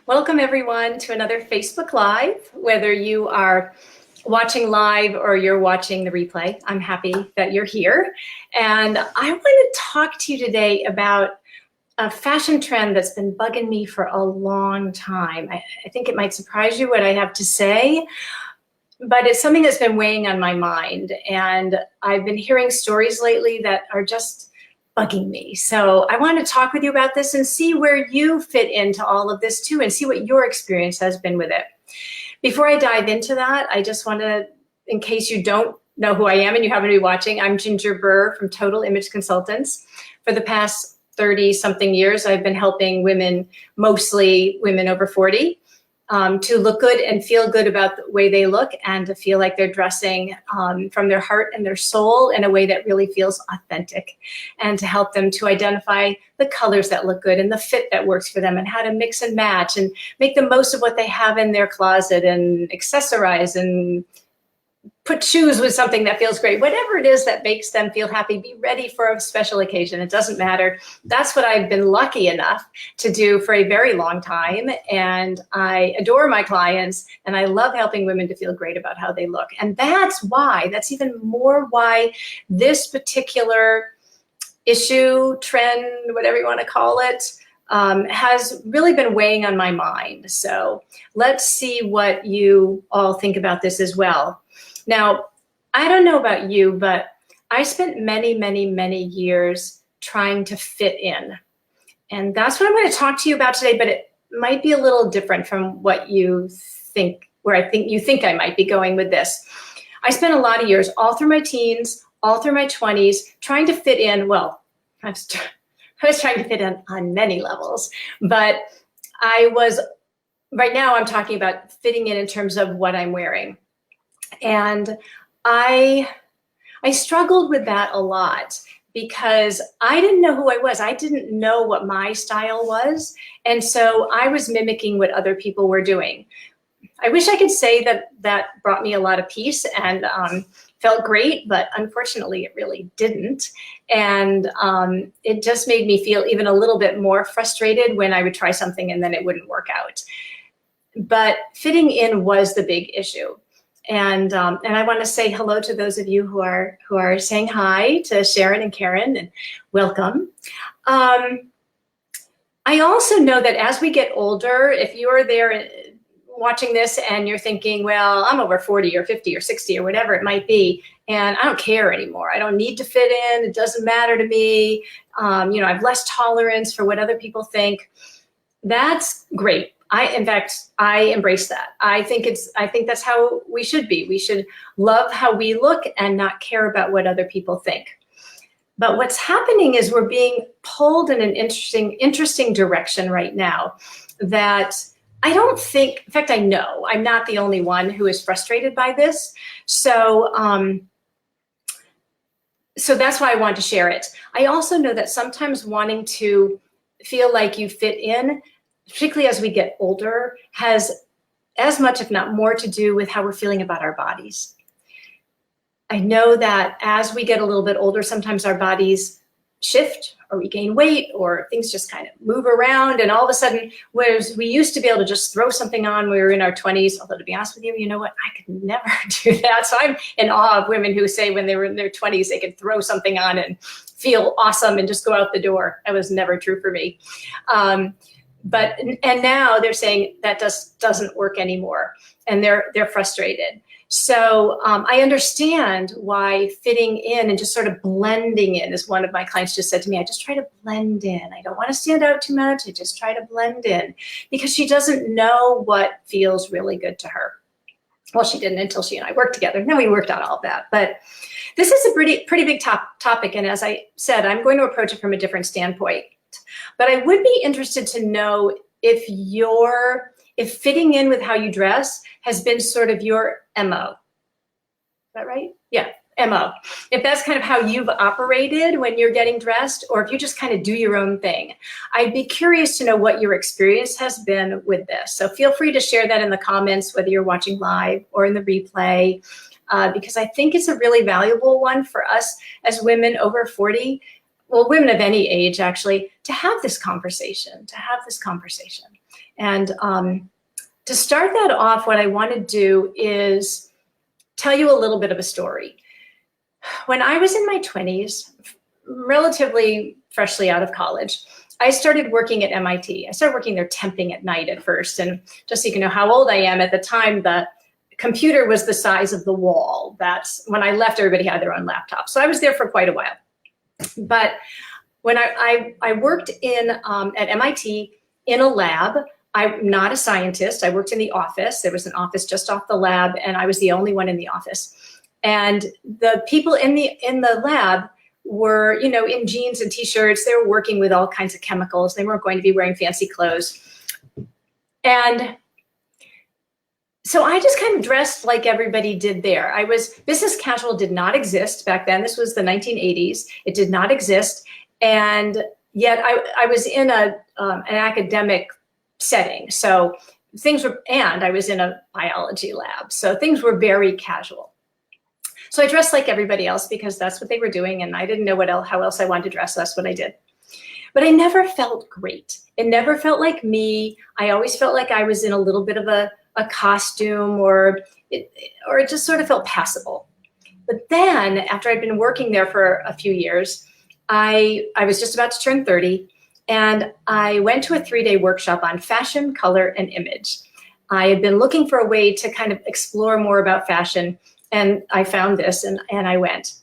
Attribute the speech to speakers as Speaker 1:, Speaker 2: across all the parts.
Speaker 1: Welcome everyone to another Facebook Live, whether you are watching live or you're watching the replay. I'm happy that you're here. And I want to talk to you today about a fashion trend that's been bugging me for a long time. I think it might surprise you what I have to say, but it's something that's been weighing on my mind. And I've been hearing stories lately that are just bugging me. So I want to talk with you about this and see where you fit into all of this too, and see what your experience has been with it. Before I dive into that, I just want to, in case you don't know who I am and you happen to be watching, I'm Ginger Burr from Total Image Consultants. For the past 30-something years, I've been helping women, mostly women over 40, to look good and feel good about the way they look and to feel like they're dressing from their heart and their soul in a way that really feels authentic, and to help them to identify the colors that look good and the fit that works for them and how to mix and match and make the most of what they have in their closet and accessorize and put shoes with something that feels great. Whatever it is that makes them feel happy, be ready for a special occasion. It doesn't matter. That's what I've been lucky enough to do for a very long time. And I adore my clients and I love helping women to feel great about how they look. And that's even more why this particular issue, trend, whatever you want to call it, has really been weighing on my mind. So let's see what you all think about this as well. Now, I don't know about you, but I spent many, many, many years trying to fit in. And that's what I'm going to talk to you about today, but it might be a little different from what you think, where I think you think I might be going with this. I spent a lot of years, all through my teens, all through my 20s, trying to fit in. Well, I was trying to fit in on many levels, but right now I'm talking about fitting in terms of what I'm wearing. And I struggled with that a lot because I didn't know who I was. I didn't know what my style was. And so I was mimicking what other people were doing. I wish I could say that brought me a lot of peace and felt great, but unfortunately it really didn't. And it just made me feel even a little bit more frustrated when I would try something and then it wouldn't work out. But fitting in was the big issue. And I want to say hello to those of you who are saying hi to Sharon and Karen, and welcome. I also know that as we get older, if you're there watching this and you're thinking, well, I'm over 40 or 50 or 60 or whatever it might be, and I don't care anymore. I don't need to fit in. It doesn't matter to me. I have less tolerance for what other people think. That's great. In fact, I embrace that. I think that's how we should be. We should love how we look and not care about what other people think. But what's happening is we're being pulled in an interesting direction right now that I don't think, in fact, I know I'm not the only one who is frustrated by this. So that's why I want to share it. I also know that sometimes wanting to feel like you fit in, particularly as we get older, has as much, if not more, to do with how we're feeling about our bodies. I know that as we get a little bit older, sometimes our bodies shift or we gain weight or things just kind of move around. And all of a sudden, whereas we used to be able to just throw something on when we were in our 20s, although to be honest with you, you know what, I could never do that. So I'm in awe of women who say when they were in their 20s, they could throw something on and feel awesome and just go out the door. That was never true for me. And now they're saying that doesn't work anymore, and they're frustrated. So I understand why fitting in and just sort of blending in, as one of my clients just said to me, I just try to blend in. I don't want to stand out too much. I just try to blend in, because she doesn't know what feels really good to her. Well, she didn't until she and I worked together. Then we worked on all of that. But this is a pretty big topic, and as I said, I'm going to approach it from a different standpoint. But I would be interested to know if fitting in with how you dress has been sort of your MO. Is that right? Yeah, MO. If that's kind of how you've operated when you're getting dressed, or if you just kind of do your own thing. I'd be curious to know what your experience has been with this. So feel free to share that in the comments, whether you're watching live or in the replay, because I think it's a really valuable one for us as women over 40. Well, women of any age, actually, to have this conversation, And to start that off, what I want to do is tell you a little bit of a story. When I was in my 20s, relatively freshly out of college, I started working at MIT. I started working there temping at night at first. And just so you can know how old I am, at the time, the computer was the size of the wall. That's when I left, everybody had their own laptop. So I was there for quite a while. But when I worked in at MIT in a lab, I'm not a scientist. I worked in the office. There was an office just off the lab, and I was the only one in the office. And the people in the lab were, you know, in jeans and t-shirts. They were working with all kinds of chemicals. They weren't going to be wearing fancy clothes. And so I just kind of dressed like everybody did there. Business casual did not exist back then. This was the 1980s. It did not exist. And yet I was in an academic setting. So and I was in a biology lab. So things were very casual. So I dressed like everybody else because that's what they were doing. And I didn't know how else I wanted to dress. So that's what I did. But I never felt great. It never felt like me. I always felt like I was in a little bit of a costume, or it just sort of felt passable. But then after I'd been working there for a few years, I was just about to turn 30, and I went to a 3-day workshop on fashion, color, and image. I had been looking for a way to kind of explore more about fashion, and I found this, and I went.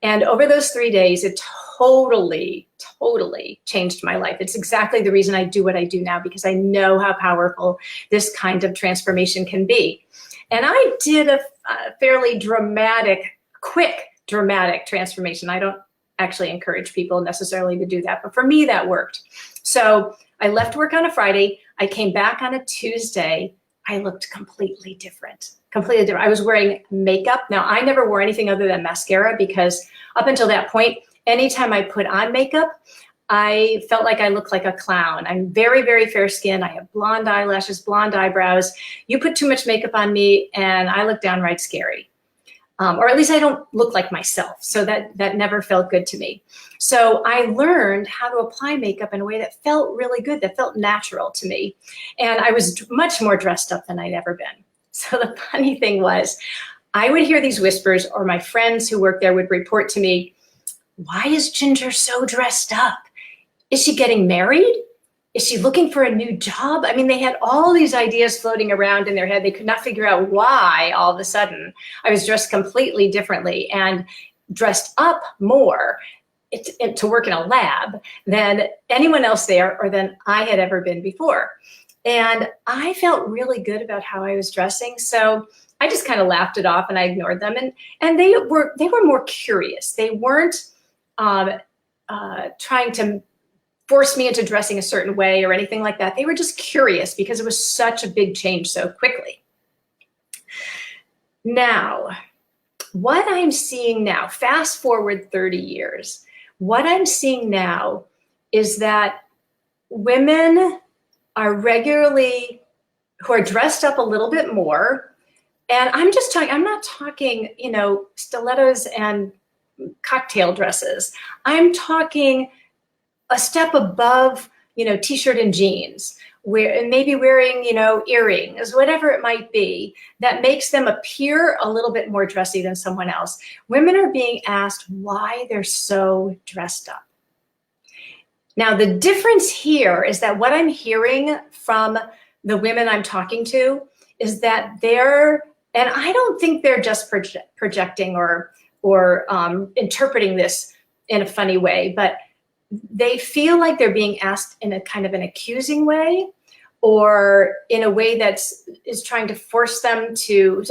Speaker 1: And over those 3 days, it totally changed my life. It's exactly the reason I do what I do now, because I know how powerful this kind of transformation can be. And I did a fairly quick dramatic transformation. I don't actually encourage people necessarily to do that, but for me, that worked. So I left work on a Friday. I came back on a Tuesday. I looked completely different. I was wearing makeup. Now, I never wore anything other than mascara, because up until that point, anytime I put on makeup, I felt like I looked like a clown. I'm very, very fair skin. I have blonde eyelashes, blonde eyebrows. You put too much makeup on me and I look downright scary. Or at least I don't look like myself. So that never felt good to me. So I learned how to apply makeup in a way that felt really good, that felt natural to me. And I was much more dressed up than I'd ever been. So the funny thing was, I would hear these whispers, or my friends who worked there would report to me, "Why is Ginger so dressed up? Is she getting married? Is she looking for a new job?" I mean, they had all these ideas floating around in their head. They could not figure out why all of a sudden I was dressed completely differently and dressed up more to work in a lab than anyone else there, or than I had ever been before. And I felt really good about how I was dressing. So I just kind of laughed it off and I ignored them. And they were more curious. They weren't trying to force me into dressing a certain way or anything like that. They were just curious because it was such a big change so quickly. Now, what I'm seeing now, fast forward 30 years, what I'm seeing now is that women are who are dressed up a little bit more. And I'm not talking, you know, stilettos and cocktail dresses. I'm talking a step above, you know, t-shirt and jeans, and maybe wearing, you know, earrings, whatever it might be, that makes them appear a little bit more dressy than someone else. Women are being asked why they're so dressed up. Now, the difference here is that what I'm hearing from the women I'm talking to is that and I don't think they're just projecting or interpreting this in a funny way, but they feel like they're being asked in a kind of an accusing way, or in a way is trying to force them to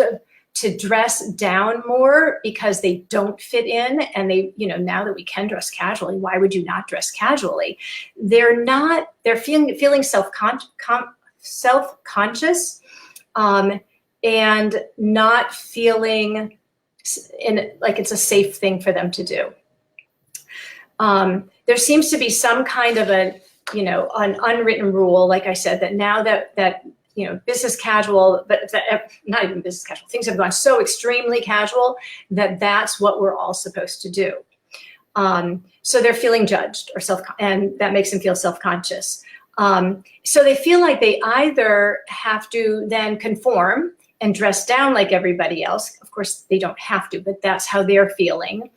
Speaker 1: dress down more because they don't fit in. And they, you know, now that we can dress casually, why would you not dress casually? They're feeling self-conscious and not feeling like it's a safe thing for them to do. There seems to be some kind of an unwritten rule, like I said, that now that you know, business casual, but not even business casual, things have gone so extremely casual that that's what we're all supposed to do. So they're feeling judged and that makes them feel self-conscious. So they feel like they either have to then conform and dress down like everybody else. Of course, they don't have to, but that's how they're feeling.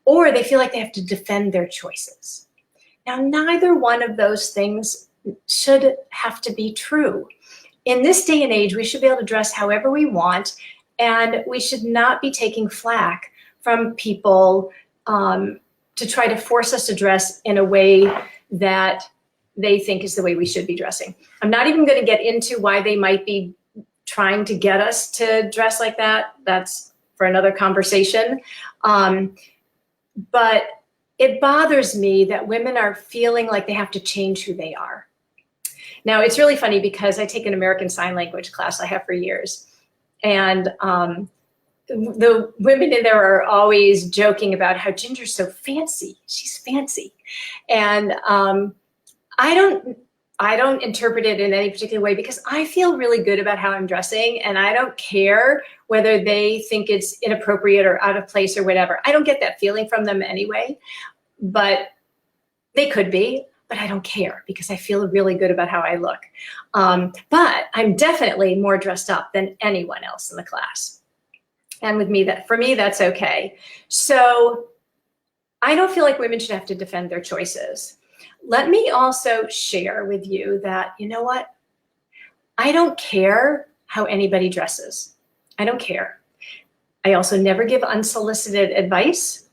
Speaker 1: Or they feel like they have to defend their choices. Now, neither one of those things should have to be true. In this day and age, we should be able to dress however we want, and we should not be taking flack from people to try to force us to dress in a way that they think is the way we should be dressing. I'm not even going to get into why they might be trying to get us to dress like that. That's for another conversation. But it bothers me that women are feeling like they have to change who they are. Now, it's really funny because I take an American Sign Language class I have for years. And the women in there are always joking about how Ginger's so fancy. She's fancy. And I don't interpret it in any particular way because I feel really good about how I'm dressing, and I don't care whether they think it's inappropriate or out of place or whatever. I don't get that feeling from them anyway, but they could be, but I don't care because I feel really good about how I look. But I'm definitely more dressed up than anyone else in the class. And with me, for me, that's okay. So I don't feel like women should have to defend their choices. Let me also share with you that, you know what? I don't care how anybody dresses. I don't care. I also never give unsolicited advice.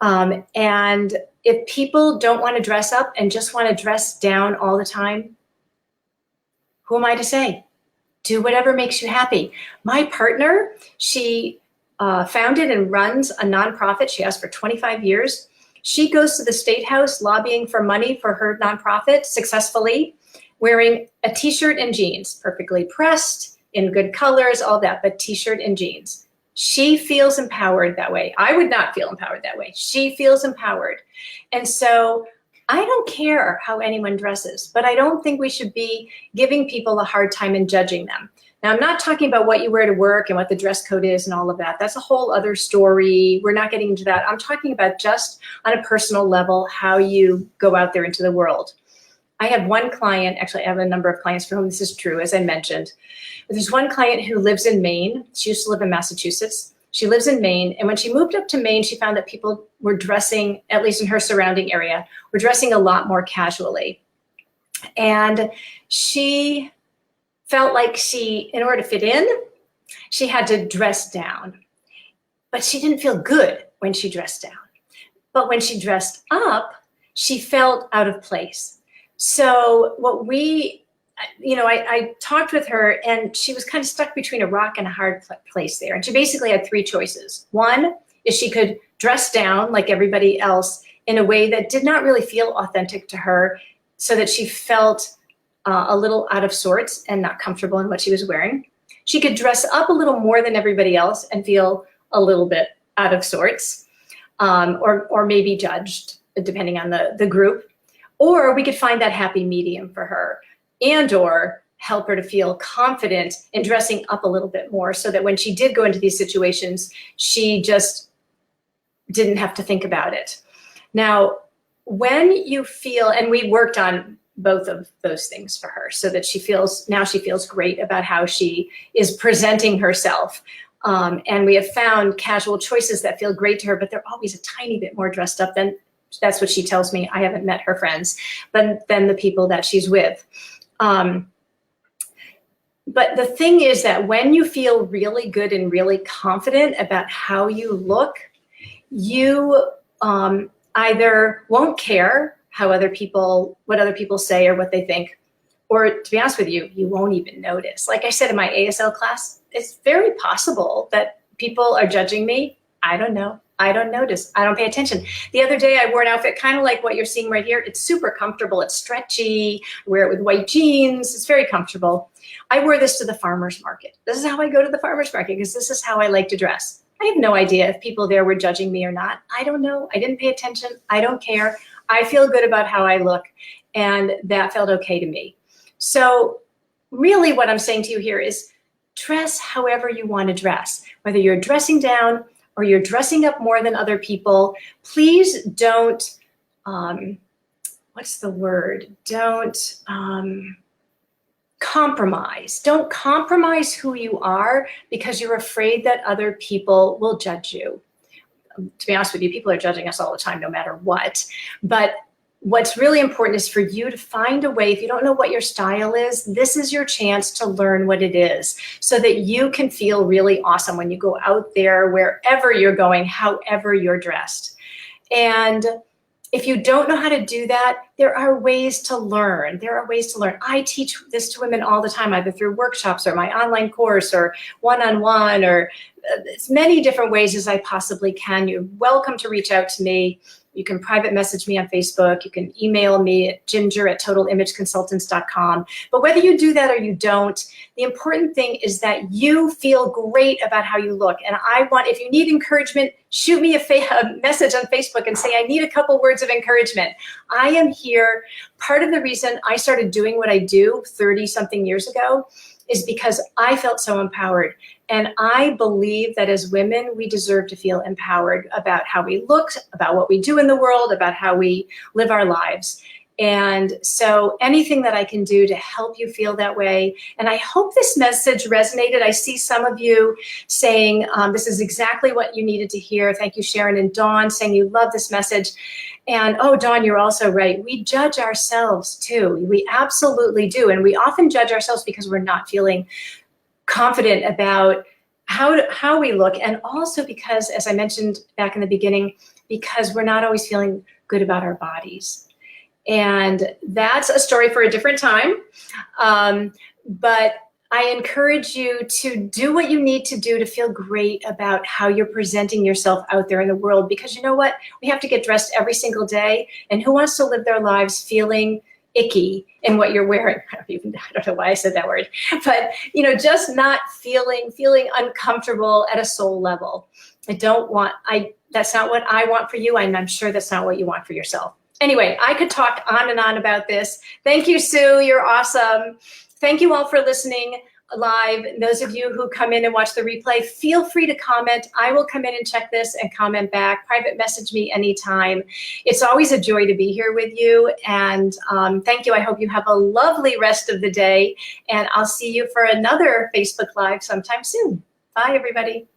Speaker 1: And if people don't want to dress up and just want to dress down all the time, who am I to say? Do whatever makes you happy. My partner, she founded and runs a nonprofit. She has for 25 years. She goes to the State House lobbying for money for her nonprofit successfully, wearing a t-shirt and jeans, perfectly pressed, in good colors, all that, but t-shirt and jeans. She feels empowered that way. I would not feel empowered that way. She feels empowered. And so I don't care how anyone dresses, but I don't think we should be giving people a hard time and judging them. Now, I'm not talking about what you wear to work and what the dress code is and all of that. That's a whole other story. We're not getting into that. I'm talking about just on a personal level, how you go out there into the world. I have one client, actually I have a number of clients for whom this is true, as I mentioned. But there's one client who lives in Maine. She used to live in Massachusetts. She lives in Maine. And when she moved up to Maine, she found that people were dressing, at least in her surrounding area, were dressing a lot more casually. And she felt like she, in order to fit in, she had to dress down. But she didn't feel good when she dressed down. But when she dressed up, she felt out of place. So what we, I talked with her, and she was kind of stuck between a rock and a hard place there. And she basically had three choices. One is she could dress down like everybody else in a way that did not really feel authentic to her, so that she felt a little out of sorts and not comfortable in what she was wearing. She could dress up a little more than everybody else and feel a little bit out of sorts, or maybe judged, depending on the group. Or we could find that happy medium for her, and or help her to feel confident in dressing up a little bit more, so that when she did go into these situations, she just didn't have to think about it. Now, when you feel, and we worked on both of those things for her, so that she feels great about how she is presenting herself. And we have found casual choices that feel great to her, but they're always a tiny bit more dressed up than, that's what she tells me. I haven't met her friends, but than the people that she's with. But the thing is that when you feel really good and really confident about how you look, you either won't care what other people say or what they think, or to be honest with you, you won't even notice. Like I said in my ASL class, it's very possible that people are judging me. I don't know. I don't notice. I don't pay attention. The other day I wore an outfit kind of like what you're seeing right here. It's super comfortable. It's stretchy. I wear it with white jeans. It's very comfortable. I wore this to the farmer's market. This is how I go to the farmer's market, because this is how I like to dress. I have no idea if people there were judging me or not. I don't know. I didn't pay attention. I don't care. I feel good about how I look, and that felt okay to me. So really what I'm saying to you here is dress however you want to dress, whether you're dressing down or you're dressing up more than other people. Please don't, what what's the word? Don't compromise. Don't compromise who you are because you're afraid that other people will judge you. To be honest with you, people are judging us all the time, no matter what. But what's really important is for you to find a way. If you don't know what your style is, this is your chance to learn what it is so that you can feel really awesome when you go out there, wherever you're going, however you're dressed. And if you don't know how to do that, there are ways to learn. There are ways to learn. I teach this to women all the time, either through workshops or my online course or one-on-one or as many different ways as I possibly can. You're welcome to reach out to me. You can private message me on Facebook. You can email me at ginger@totalimageconsultants.com. But whether you do that or you don't, the important thing is that you feel great about how you look. And I want, if you need encouragement, shoot me a message on Facebook and say, I need a couple words of encouragement. I am here. Part of the reason I started doing what I do 30-something years ago is because I felt so empowered. And I believe that as women, we deserve to feel empowered about how we look, about what we do in the world, about how we live our lives. And so anything that I can do to help you feel that way. And I hope this message resonated. I see some of you saying, this is exactly what you needed to hear. Thank you, Sharon and Dawn, saying you love this message. And oh, Dawn, you're also right. We judge ourselves too. We absolutely do. And we often judge ourselves because we're not feeling confident about how we look. And also because, as I mentioned back in the beginning, because we're not always feeling good about our bodies. And that's a story for a different time. But I encourage you to do what you need to do to feel great about how you're presenting yourself out there in the world. Because you know what? We have to get dressed every single day. And who wants to live their lives feeling icky in what you're wearing? I don't know why I said that word. But, you know, just not feeling uncomfortable at a soul level. That's not what I want for you. And I'm sure that's not what you want for yourself. Anyway, I could talk on and on about this. Thank you, Sue. You're awesome. Thank you all for listening live. Those of you who come in and watch the replay, feel free to comment. I will come in and check this and comment back. Private message me anytime. It's always a joy to be here with you. And thank you. I hope you have a lovely rest of the day. And I'll see you for another Facebook Live sometime soon. Bye, everybody.